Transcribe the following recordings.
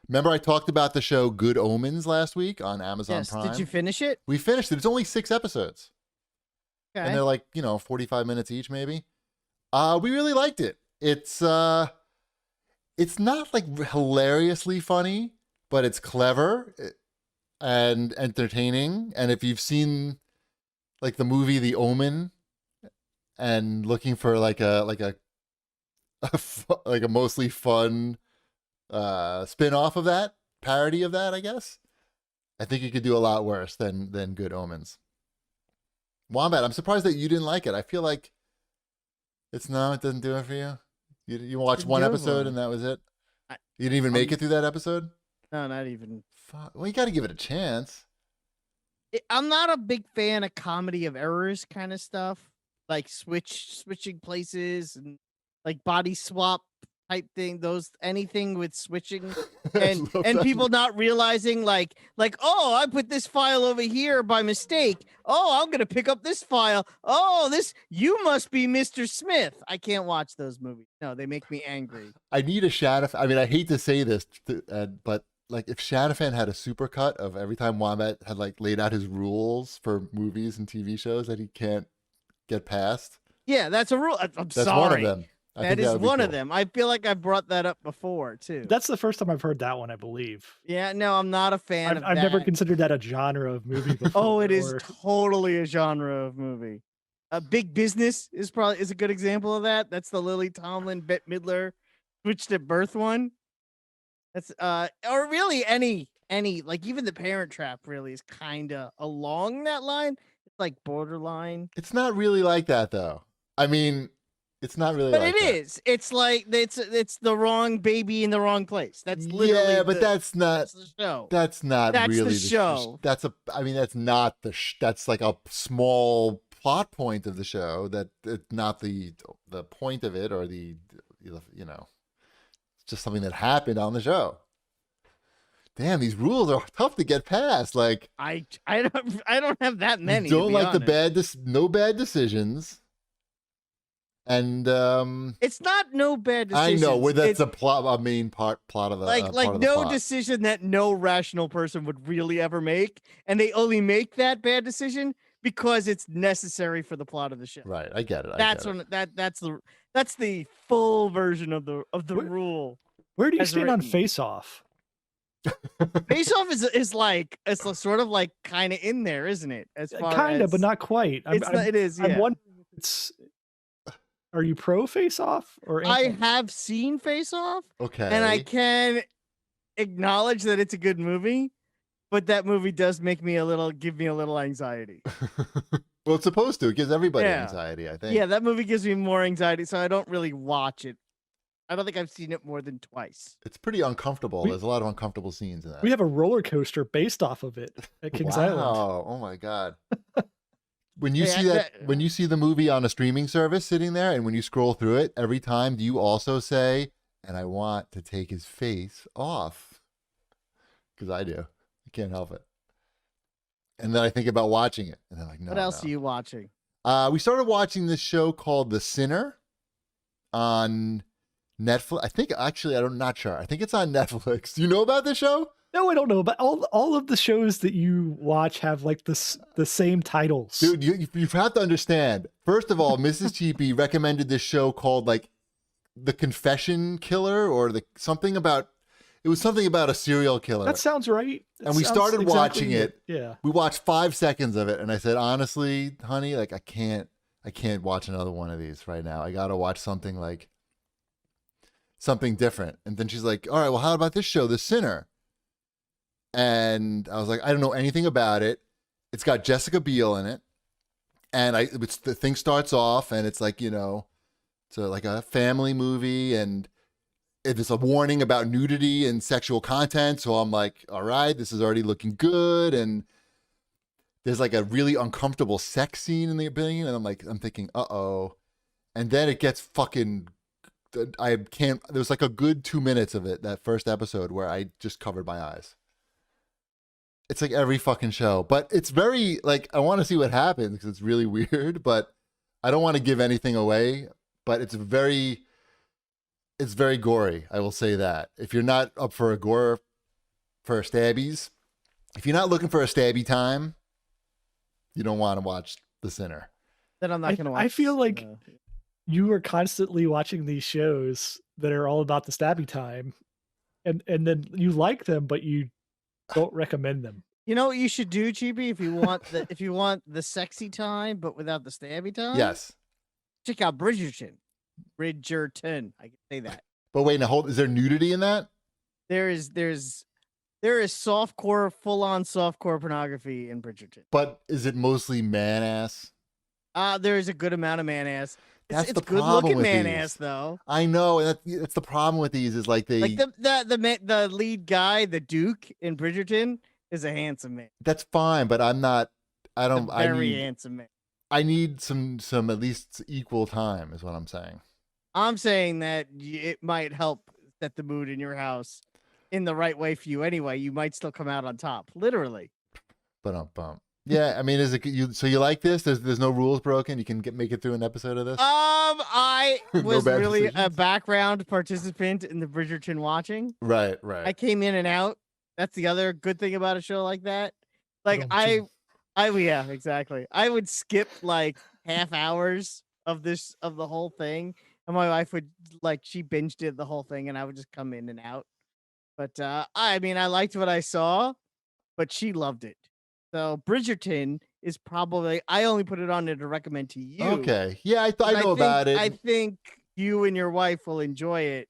Remember I talked about the show Good Omens last week on Amazon Yes. Prime? Did you finish it? We finished it. It's only 6 episodes. And Okay. they're like, 45 minutes each maybe. We really liked it. It's not like hilariously funny, but it's clever and entertaining. And if you've seen like the movie The Omen and looking for like a like a mostly fun spin-off of that, parody of that, I guess, I think you could do a lot worse than Good Omens. Wombat, I'm surprised that you didn't like it. I feel like it doesn't do it for you. You watched Didn't one do it episode for and me. that was it. I- You didn't even make it through that episode. No, not even. Fuck. Well, you got to give it a chance. I'm not a big fan of comedy of errors kind of stuff, like switching places and like body swap type thing. Anything with switching and love that. people not realizing like oh, I put this file over here by mistake. Oh, I'm gonna pick up this file. Oh, you must be Mr. Smith. I can't watch those movies. No, they make me angry. I need a Shadowfan. I mean, I hate to say this, but like if Shadowfan had a supercut of every time Wombat had like laid out his rules for movies and TV shows that he can't get past. Yeah, that's a rule. I'm That's sorry. one of them. That is one of cool. them. I feel like I brought that up before too. That's the first time I've heard that one, I believe. Yeah, no, I'm not a fan of I've that. never considered that a genre of movie before. Oh, it is or- totally a genre of movie. Big Business is a good example of that. That's the Lily Tomlin, Bette Midler, switched at birth one. That's or really any like even The Parent Trap really is kind of along that line. It's like borderline. It's not really like that though. I mean, it's not really. But like it that. is. It's like it's the wrong baby in the wrong place. That's literally. Yeah, but that's not. That's the show. That's not That's really the show. That's that's not that's like a small plot point of the show. It's not the point of it or it's just something that happened on the show. Damn, these rules are tough to get past. Like I don't have that many. you don't to be like honest. no bad decisions. And It's not no bad I decisions. know where that's a main plot of the like part of the no plot. decision that no rational person would really ever make, and they only make that bad decision because it's necessary for the plot of the show. Right, I get it. That's the full version of the rule. Where do you as stand on written. Face Off? Face Off is like it's sort of like kind of in there, isn't it? As far Kind as of, but not quite. it is. Yeah. I'm wondering if it's. Are you pro Face Off or I anti? have seen Face Off. Okay. And I can acknowledge that it's a good movie, but that movie does give me a little anxiety. Well, it's supposed to. It gives everybody Yeah. anxiety, I think. Yeah, that movie gives me more anxiety, so I don't really watch it. I don't think I've seen it more than twice. It's pretty uncomfortable. We- There's a lot of uncomfortable scenes in that. We have a roller coaster based off of it at Kings Island. Wow. Oh my God. When you Hey, see when you see the movie on a streaming service sitting there and when you scroll through it, every time do you also say, and I want to take his face off? Because I do. I can't help it. And then I think about watching it. And I'm like, no. What else no. are you watching? We started watching this show called The Sinner on Netflix. I think actually, I'm not sure. I think it's on Netflix. Do you know about this show? No, I don't know, but all of the shows that you watch have like the same titles. Dude, you have to understand. First of all, Mrs. Cheapy recommended this show called like The Confession Killer or something about a serial killer. That sounds right. And we Sounds started exactly watching it. Yeah. We watched 5 seconds of it and I said, honestly, honey, like I can't watch another one of these right now. I gotta watch something different. And then she's like, all right, well, how about this show, The Sinner? And I was like, I don't know anything about it. It's got Jessica Biel in it. And the thing starts off and it's like, it's like a family movie and there's a warning about nudity and sexual content. So I'm like, all right, this is already looking good. And there's like a really uncomfortable sex scene in the beginning. And I'm thinking, uh-oh. And then it gets fucking, there's like a good 2 minutes of it, that first episode where I just covered my eyes. It's like every fucking show, but it's very like, I want to see what happens because it's really weird, but I don't want to give anything away, but it's very gory. I will say that if you're not up for a gore for stabbies. If you're not looking for a stabby time, you don't want to watch The Sinner. Then I'm not going to watch. I feel like you are constantly watching these shows that are all about the stabby time, and then you like them, but you don't recommend them. You know what you should do, Chibi, if you want the sexy time but without the stabby time? Yes. Check out Bridgerton. Bridgerton. I can say that. But wait, now is there nudity in that? There is softcore, full-on softcore pornography in Bridgerton. But is it mostly man ass? There is a good amount of man ass. That's it's the problem good-looking with man these. ass, though. I know, and that's the problem with these is like the lead guy, the Duke in Bridgerton, is a handsome man. That's fine, but Very handsome man. I need some at least equal time is what I'm saying. I'm saying that it might help set the mood in your house in the right way for you anyway. You might still come out on top, literally. But yeah, I mean, is it so you like this? There's no rules broken. You can make it through an episode of this. I was bad really a decisions? background participant in the Bridgerton watching. Right. I came in and out. That's the other good thing about a show like that. Like yeah, exactly. I would skip like half hours of the whole thing, and my wife would she binged it the whole thing, and I would just come in and out. But I mean, I liked what I saw, but she loved it. So Bridgerton is probably I only put it on there to recommend to you. Okay. Yeah, I know about it. I think you and your wife will enjoy it.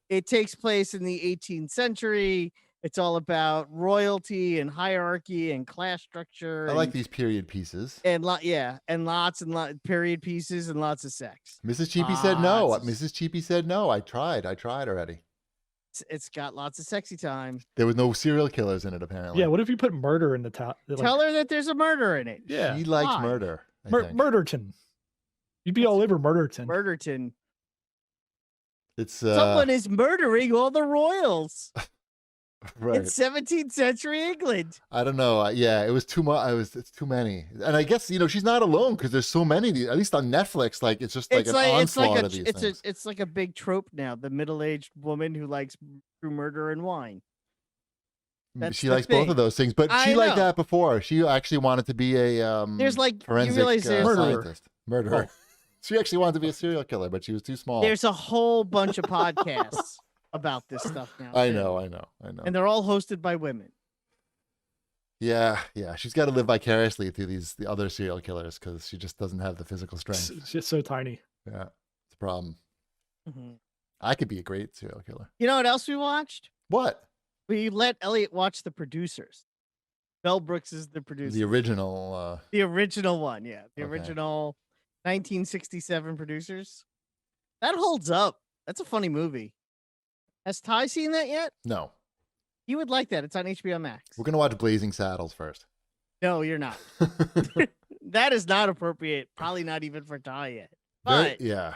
It takes place in the 18th century. It's all about royalty and hierarchy and class structure. I like these period pieces. And lots period pieces and lots of sex. Mrs. Cheapy said no. Mrs. Cheapy said no. I tried already. It's got lots of sexy time. There was no serial killers in it, apparently. Yeah, what if you put murder in the top? Tell her that there's a murder in it. Yeah, she likes murder. I think. Murderton. You'd be all over Murderton. Murderton. It's someone is murdering all the royals. Right. It's 17th century England. I don't know. Yeah, it was too much. It's too many. And I guess she's not alone because there's so many. At least on Netflix, it's just like onslaught of these things. It's like a big trope now. The middle-aged woman who likes true murder and wine. She likes both of those things, but she liked that before. She actually wanted to be a forensic scientist, murderer. Oh. She actually wanted to be a serial killer, but she was too small. There's a whole bunch of podcasts about this stuff now. I know. And they're all hosted by women. Yeah. She's got to live vicariously through the other serial killers because she just doesn't have the physical strength. It's just so tiny. Yeah, it's a problem. Mm-hmm. I could be a great serial killer. You know what else we watched? What? We let Elliot watch The Producers. Mel Brooks is the producer. The original. The original one, yeah. Original 1967 Producers. That holds up. That's a funny movie. Has Ty seen that yet? No. You would like that. It's on HBO Max. We're going to watch Blazing Saddles first. No, you're not. That is not appropriate. Probably not even for Ty yet. But yeah.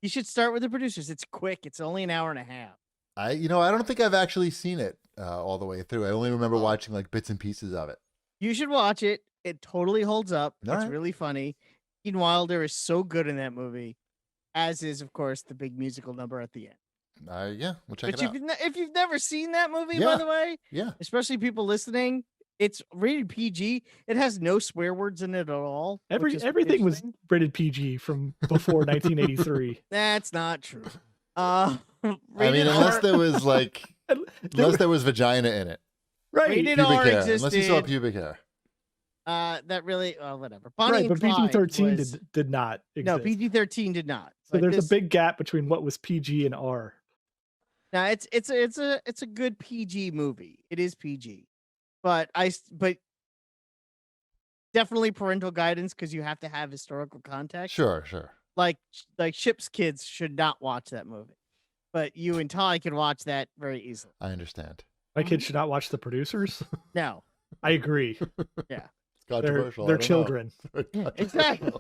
You should start with The Producers. It's quick. It's only an hour and a half. I don't think I've actually seen it all the way through. I only remember watching bits and pieces of it. You should watch it. It totally holds up. All it's right. really funny. Gene Wilder is so good in that movie, as is, of course, the big musical number at the end. Yeah, we'll check it out. If you've never seen that movie, Yeah. by the way, Yeah, especially people listening, it's rated PG. It has no swear words in it at all. Everything was rated PG from before 1983. That's not true. I mean, unless there was there was vagina in it. Right. Rated Pubic R hair. existed. Unless you saw pubic hair. That really, whatever. Bonnie Right, but and Clyde PG-13 was- did not exist. No, PG-13 did not. So But there's this- a big gap between what was PG and R. Now it's a good PG movie. It is PG, but definitely parental guidance because you have to have historical context. Sure. Like Ship's kids should not watch that movie, but you and Ty can watch that very easily. I understand. My kids should not watch The Producers. No, I agree. It's controversial. They're children. exactly.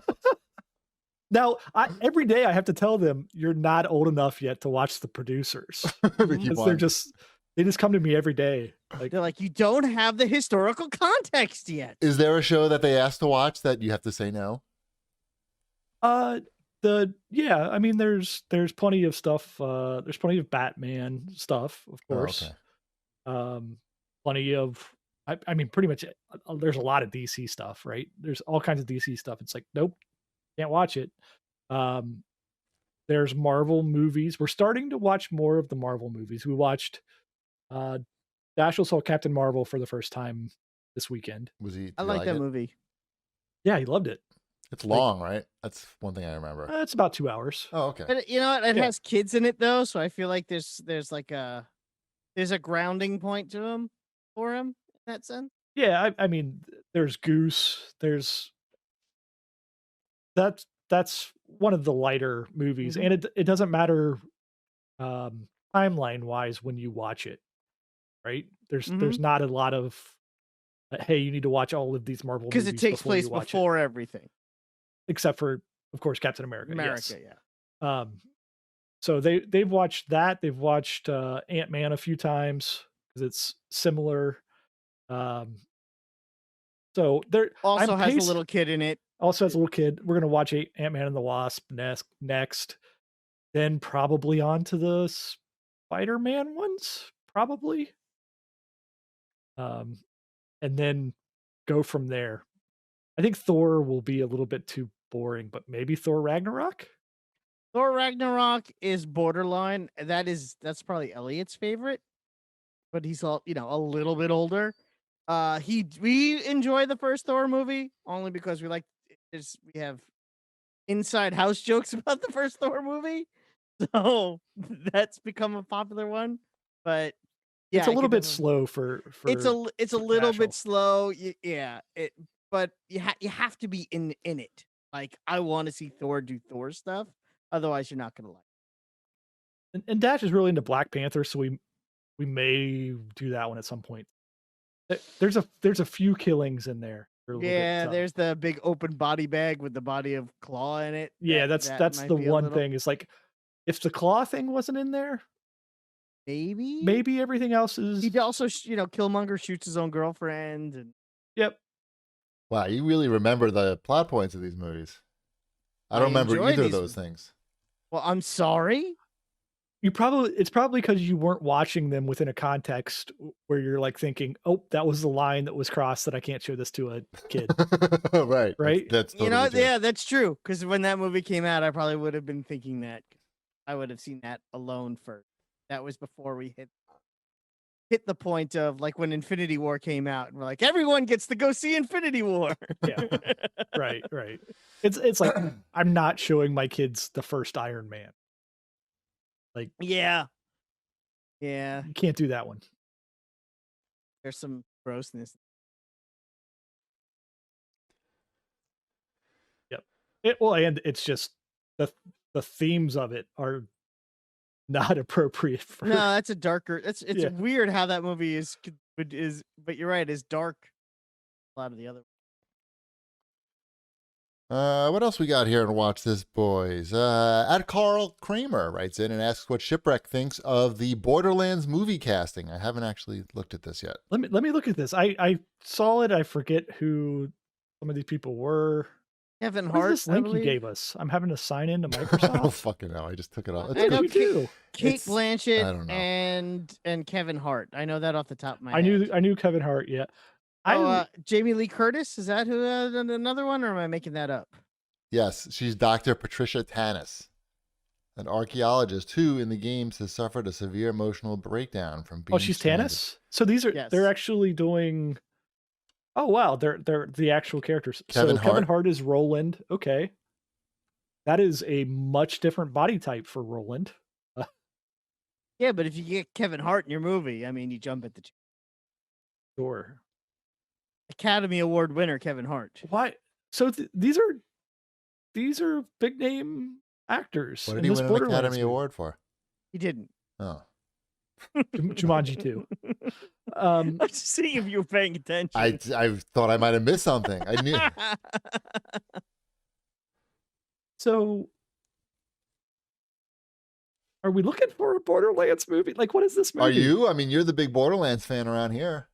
Now, every day I have to tell them you're not old enough yet to watch The Producers. Because they just come to me every day. They're like, you don't have the historical context yet. Is there a show that they asked to watch that you have to say no? I mean, there's plenty of stuff. There's plenty of Batman stuff, of course. Oh, okay. plenty of. I mean, pretty much. There's a lot of DC stuff, right? There's all kinds of DC stuff. It's like, nope, can't watch it. Um, there's Marvel movies. We're starting to watch more of the Marvel movies. We watched. Dashel saw Captain Marvel for the first time this weekend. Was he? I did like he that it? movie. Yeah, he loved it. It's long, right? That's one thing I remember. It's about 2 hours. Oh, okay. But you know what? It Yeah. has kids in it though, so I feel like there's like there's a grounding point to him for him in that sense. Yeah, I mean, there's Goose. There's that's one of the lighter movies, Mhm. and it doesn't matter timeline wise when you watch it, right? There's not a lot of hey, you need to watch all of these Marvel movies Because it takes before place you watch before everything. it, except for of course Captain America. America, Yes. yeah. So they've watched that. They've watched Ant-Man a few times because it's similar. So there Also I'm has a paced- little kid in it. Also has a little kid. We're gonna watch Ant-Man and the Wasp next. Then probably on to the Spider-Man ones, probably. And then go from there. I think Thor will be a little bit too boring, but maybe Thor Ragnarok? Thor Ragnarok is borderline. That's probably Elliot's favorite, but he's a little bit older. We enjoy the first Thor movie only because we have inside house jokes about the first Thor movie, so that's become a popular one. But yeah, It's a I little could bit definitely- slow for It's a little Dashel. bit slow. Yeah, but you have to be in it. Like I want to see Thor do Thor stuff. Otherwise, you're not gonna like. And Dash is really into Black Panther, so we may do that one at some point. There's a few killings in there. They're a little bit Yeah, tough. there's the big open body bag with the body of Claw in it. Yeah, that that's might the be a one little- thing. Is like if the claw thing wasn't in there, maybe everything else is. He also, Killmonger shoots his own girlfriend, and Yep. Wow, you really remember the plot points of these movies. I don't remember enjoy either of these- those things. well, I'm sorry. It's probably because you weren't watching them within a context where you're like thinking, oh, that was the line that was crossed that I can't show this to a kid. Right. Right? That's totally true. Yeah, that's true. Because when that movie came out, I probably would have been thinking that. I would have seen that alone first. That was before we hit the point of like when Infinity War came out, and we're like, everyone gets to go see Infinity War. Yeah. Right. It's like I'm not showing my kids the first Iron Man. Yeah. You can't do that one. There's some grossness. And it's just the themes of it are not appropriate for. No, that's a darker. It's Yeah. weird how that movie is, but you're right. Is dark. A lot of the other. What else we got here and watch this, boys? At Carl Kramer writes in and asks what Shipwreck thinks of the Borderlands movie casting. I haven't actually looked at this yet. Let me look at this. I saw it. I forget who some of these people were. Kevin What is Hart. this I link you believe? gave us? I'm having to sign into I don't Microsoft. fucking know. I just took it off. I It's know What did you do? Kate It's- Blanchett I don't know. and Kevin Hart. I know that off the top of my I head. knew Kevin Hart. Yeah. Jamie Lee Curtis, is that who another one, or am I making that up? Yes, she's Dr. Patricia Tanis, an archaeologist who, in the games, has suffered a severe emotional breakdown from being. Oh, she's stranded. Tanis. So these are Yes. they're actually doing. Oh wow, they're the actual characters. Kevin so Kevin Hart? Hart is Roland. Okay, that is a much different body type for Roland. Yeah, but if you get Kevin Hart in your movie, I mean, you jump at the Sure. Academy Award winner Kevin Hart. Why? So these are big name actors. What did in he this win an Borderlands Academy movie. Award for? He didn't. Oh, Jumanji 2. I'm just seeing if you were paying attention. I thought I might have missed something. I knew. So are we looking for a Borderlands movie? Like, what is this movie? Are you? I mean, you're the big Borderlands fan around here.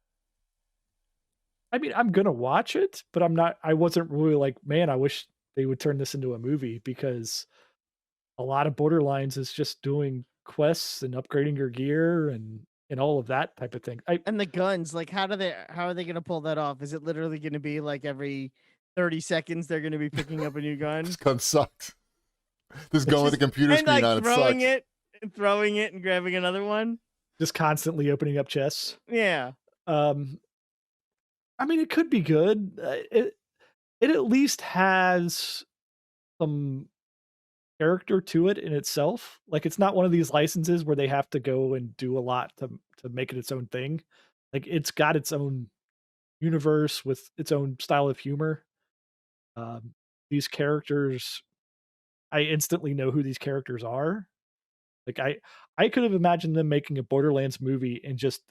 I mean, I'm gonna watch it, but I wasn't really like, man, I wish they would turn this into a movie, because a lot of Borderlands is just doing quests and upgrading your gear and and all of that type of thing. And the guns, like, how are they going to pull that off? Is it literally going to be like every 30 seconds they're going to be picking up a new gun? This gun sucks. This gun with a computer and screen like on it throwing sucks. it and throwing it and grabbing another one. Just constantly opening up chests. Yeah. I mean, it could be good. It at least has some character to it in itself. Like, it's not one of these licenses where they have to go and do a lot to make it its own thing. Like, it's got its own universe with its own style of humor. These characters, I instantly know who these characters are. Like, I could have imagined them making a Borderlands movie and just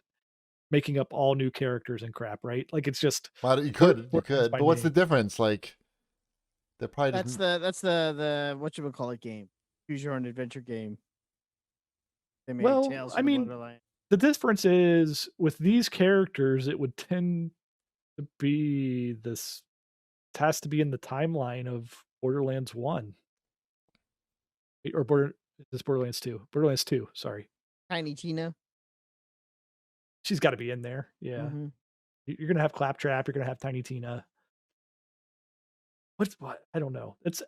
making up all new characters and crap, right? Like, it's just Well, you could, Borderlands by but what's the name. difference? Like, they're probably That's the whatchamacallit game. Choose your own adventure game. They made Well, Tales I from the mean, Borderlands. the difference is with these characters, it would tend to be this. It has to be in the timeline of Borderlands 1 or Borderlands 2. Borderlands 2, sorry. Tiny Tina. She's got to be in there. Yeah. Mhm. You're going to have Claptrap, you're going to have Tiny Tina. What? I don't know. It's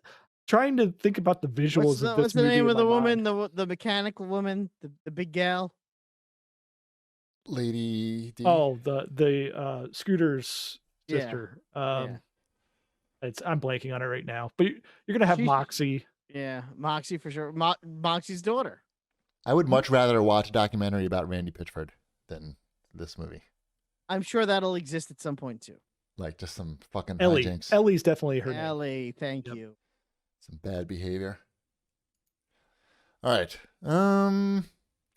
trying to think about the visuals of this What's the movie name in of the my woman? mind. The mechanical woman, the big gal. Lady D. Oh, the Scooter's Yeah. sister. Yeah. I'm blanking on it right now. But you're gonna have She- Moxie. Yeah, Moxie for sure. Moxie's daughter. I would much rather watch a documentary about Randy Pitchford than this movie. I'm sure that'll exist at some point too. Like, just some fucking Ellie. hijinks, Ellie's definitely her name. Ellie, thank Yep. you. some bad behavior. All right.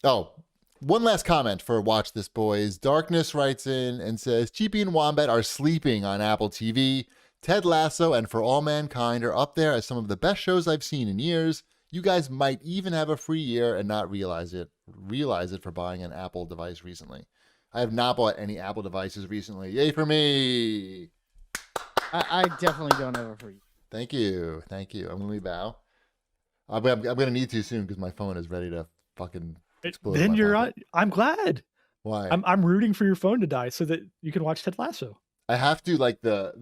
Oh, one last comment for Watch This Boys. Darkness writes in and says, Cheapy and Wombat are sleeping on Apple TV. Ted Lasso and For All Mankind are up there as some of the best shows I've seen in years. You guys might even have a free year and not realize it for buying an Apple device recently. I have not bought any Apple devices recently. Yay for me. I definitely don't have a free. Thank you. Thank you. I'm going to bow. I'm going to need to soon because my phone is ready to fucking explode. in Then my you're pocket. on. I'm glad. Why? I'm rooting for your phone to die so that you can watch Ted Lasso. I have to, like, the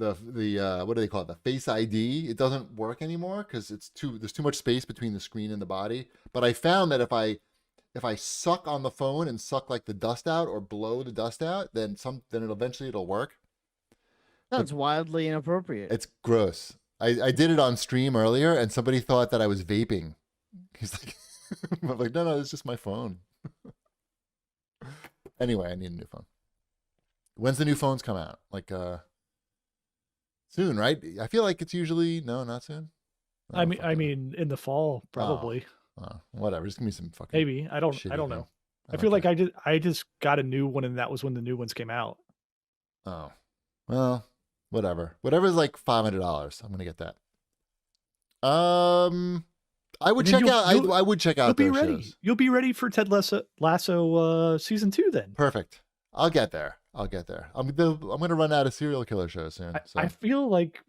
what do they call it? The Face ID. It doesn't work anymore because there's too much space between the screen and the body. But I found that if I suck on the phone and suck like the dust out or blow the dust out, then it'll work. Sounds wildly inappropriate. It's gross. I did it on stream earlier and somebody thought that I was vaping. He's like, I'm like, no, it's just my phone. Anyway, I need a new phone. When's the new phones come out? Like, soon, right? I feel like it's usually not soon. I mean, in the fall probably. Whatever. Just give me some fucking. Maybe I don't shitty know. thing. I feel like I just got a new one and that was when the new ones came out. Oh, well, whatever. Whatever's like $500, I'm gonna get that. I would check out. I would check out You'll be those ready. shows. You'll be ready for Ted Lasso season 2 then. Perfect. I'll get there. I'm gonna run out of serial killer shows soon. So. I feel like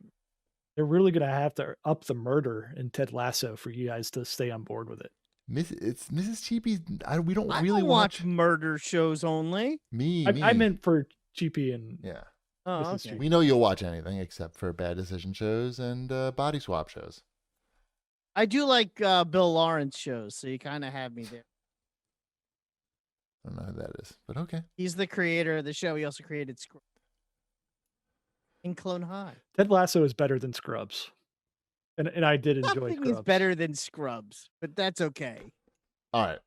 they're really gonna have to up the murder in Ted Lasso for you guys to stay on board with it. It's Mrs. Cheapy. We don't I really don't watch murder shows only. Me. I meant for Cheapy and Yeah. Oh, This is okay. We know you'll watch anything except for bad decision shows and body swap shows. I do like Bill Lawrence shows, so you kind of have me there. I don't know who that is, but okay. He's the creator of the show. He also created Scrubs and Clone High. Ted Lasso is better than Scrubs, and I did enjoy Nothing Scrubs. is better than Scrubs, but that's okay. All right.